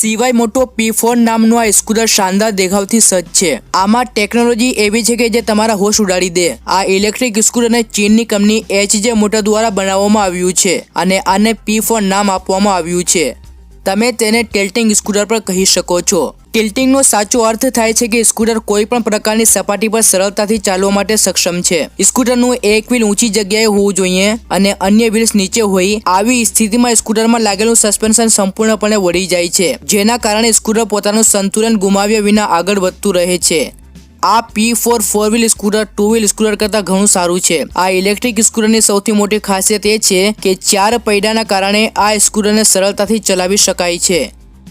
સિવાય મોટો P4 નામનું આ સ્કૂટર શાનદાર દેખાવથી સજ્જ છે। આમાં ટેકનોલોજી એવી છે કે જે તમારા હોશ ઉડાડી દે। આ ઇલેક્ટ્રિક સ્કૂટરને ચીનની કંપની HJ મોટર દ્વારા બનાવવામાં આવ્યું છે અને આને P4 નામ આપવામાં આવ્યું છે। તમે તેને ટિલ્ટિંગ સ્કૂટર પર કહી શકો છો। ટિલ્ટિંગનો સાચો અર્થ થાય છે કે સ્કૂટર કોઈ પણ પ્રકારની સપાટી પર સરળતાથી ચાલવા માટે સક્ષમ છે। સ્કૂટરનું એક વ્હીલ ઊંચી જગ્યાએ હોવું જોઈએ અને અન્ય વ્હીલ્સ નીચે હોય। આવી સ્થિતિમાં સ્કૂટરમાં લાગેલું સસ્પેન્શન સંપૂર્ણપણે વળી જાય છે, જેના કારણે સ્કૂટર પોતાનું સંતુલન ગુમાવ્યા વિના આગળ વધતું રહે છે। આ P4 4 wheel scooter 2 wheel scooter કરતાં ઘણું સારું છે। આ ઇલેક્ટ્રિક સ્કૂટરની સૌથી મોટી ખાસિયત એ છે કે 4 પૈડાના કારણે આ સ્કૂટરને સરળતાથી ચલાવી શકાય છે।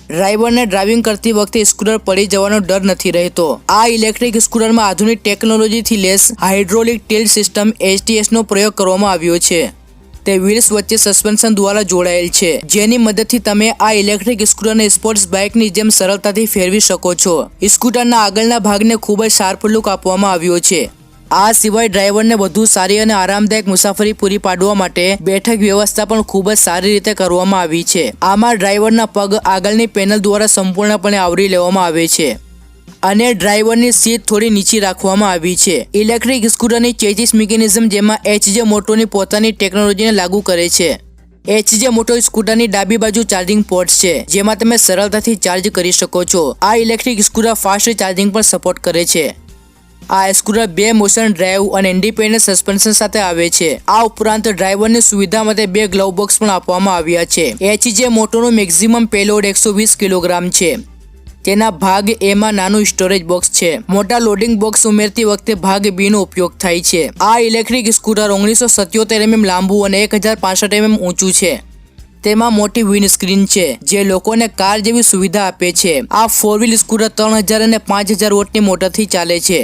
ડ્રાઈવરને ડ્રાઇવિંગ કરતી વખતે સ્કૂટર પડી જવાનો ડર નથી રહેતો। આ ઇલેક્ટ્રિક સ્કૂટરમાં આધુનિક ટેકનોલોજીથી લેસ હાઇડ્રોલિક ટિલ્ટ સિસ્ટમ HTS નો પ્રયોગ કરવામાં આવ્યો છે। તે વ્હીલ્સ વચ્ચે સસ્પેન્શન દ્વારા જોડાયેલ છે, જેની મદદથી તમે આ ઇલેક્ટ્રિક સ્કૂટરને સ્પોર્ટ્સ બાઇકની જેમ સરળતાથી ફેરવી શકો છો। સ્કૂટરના આગળના ભાગને ખૂબ જ શાર્પ લુક આપવામાં આવ્યો છે। આ સિવાય ડ્રાઈવરને વધુ સારી અને આરામદાયક મુસાફરી પૂરી પાડવા માટે બેઠક વ્યવસ્થા પણ ખૂબ જ સારી રીતે કરવામાં આવી છે। આમાં ડ્રાઈવરના પગ આગળની પેનલ દ્વારા સંપૂર્ણપણે આવરી લેવામાં આવે છે અને ડ્રાઈવરની સીટ થોડી નીચી રાખવામાં આવી છે। ઇલેક્ટ્રિક સ્કૂટરની ચેસિસ મિકેનિઝમ જેમાં HJ મોટરની પોતાની ટેકનોલોજીને લાગુ કરે છે। HJ મોટર સ્કૂટરની ડાબી બાજુ ચાર્જિંગ પોર્ટ છે, જેમાં તમે સરળતાથી ચાર્જ કરી શકો છો। આ ઇલેક્ટ્રિક સ્કૂટર ફાસ્ટ ચાર્જિંગ પણ સપોર્ટ કરે છે। આ સ્કૂટર 2 મોશન ડ્રાઈવ અને ઇન્ડિપેન્ડન્ટ સસ્પેન્શન સાથે આવે છે। આ ઉપરાંત ડ્રાઈવરની સુવિધા માટે 2 ગ્લવ બોક્સ પણ આપવામાં આવ્યા છે। HJ મોટરનું મેક્સિમમ પેલોડ 120 કિલોગ્રામ છે। તેના ભાગ A માં નાનું સ્ટોરેજ બોક્સ છે। મોટા લોડિંગ બોક્સ ઉમેરતી વખતે ભાગ B નો ઉપયોગ થાય છે। આ ઇલેક્ટ્રિક સ્કૂટર 1977 mm લાંબુ અને 1065 mm ઊંચું છે। તેમાં મોટી વિન્ડસ્ક્રીન છે, જે લોકોને કાર જેવી સુવિધા આપે છે। આ 4 વ્હીલ સ્કૂટર 3000 અને 5000 વોટની મોટરથી ચાલે છે।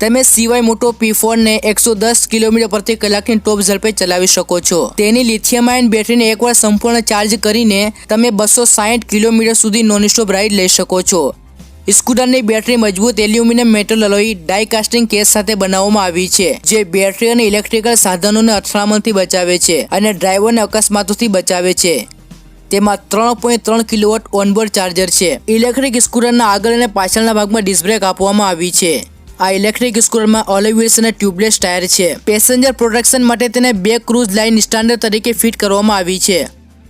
તમે સિવાય મોટો P4 ને 110 કિલોમીટર પ્રતિ કલાકની ટોપ ઝડપે ચલાવી શકો છો। તેની લિથિયમ આયન બેટરીને એકવાર સંપૂર્ણ ચાર્જ કરીને તમે 260 કિલોમીટર સુધી નોનસ્ટોપ રાઇડ લઈ શકો છો। સ્કૂટરની બેટરી મજબૂત એલ્યુમિનિયમ મેટલ અલોય ડાઈ કાસ્ટિંગ કેસ સાથે બનાવવામાં આવી છે, જે બેટરી અને ઇલેક્ટ્રિકલ સાધનોને અથડામણથી બચાવે છે અને ડ્રાઈવરને અકસ્માતોથી બચાવે છે। તેમાં 3.3 કિલોવોટ ઓનબોર્ડ ચાર્જર છે। ઇલેક્ટ્રિક સ્કૂટરના આગળ અને પાછળના ભાગમાં ડિસ્ક બ્રેક આપવામાં આવી છે। આ ઇલેક્ટ્રિક સ્કૂટરમાં ઓલિવ વ્હીલ્સ અને ટ્યુબલેસ ટાયર છે। પેસેન્જર પ્રોટેક્શન માટે તેને 2 ક્રૂઝ લાઇન સ્ટાન્ડર્ડ તરીકે ફિટ કરવામાં આવી છે।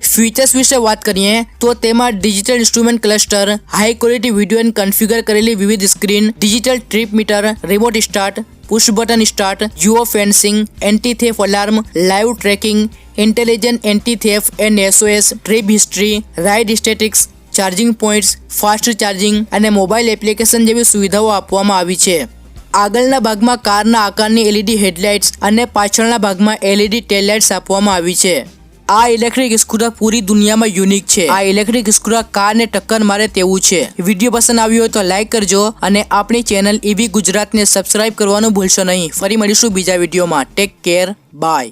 ફીચર્સ વિશે વાત કરીએ તો તેમાં digital instrument cluster, high quality video અને કન્ફિગર કરેલી વિવિધ screen, digital trip meter, remote start, push button start, geo fencing, anti theft alarm, live tracking, intelligent anti theft and SOS, trip history, ride statistics, charging points, fast charging અને mobile application જેવી સુવિધાઓ આપવામાં આવી છે। આગળના ભાગમાં કારના આકારની LED હેડલાઇટ્સ અને પાછળના ભાગમાં LED ટેલ લાઇટ્સ આપવામાં આવી છે। આ ઇલેક્ટ્રિક સ્કૂટર પૂરી દુનિયામાં યુનિક છે। આ ઇલેક્ટ્રિક સ્કૂટર કારને ટક્કર મારે તેવું છે। વિડીયો પસંદ આવ્યો હોય તો લાઈક કરજો અને આપણી ચેનલ EV ગુજરાતને સબસ્ક્રાઇબ કરવાનું ભૂલશો નહીં। ફરી મળીશું બીજા વિડીયોમાં। Take care, by.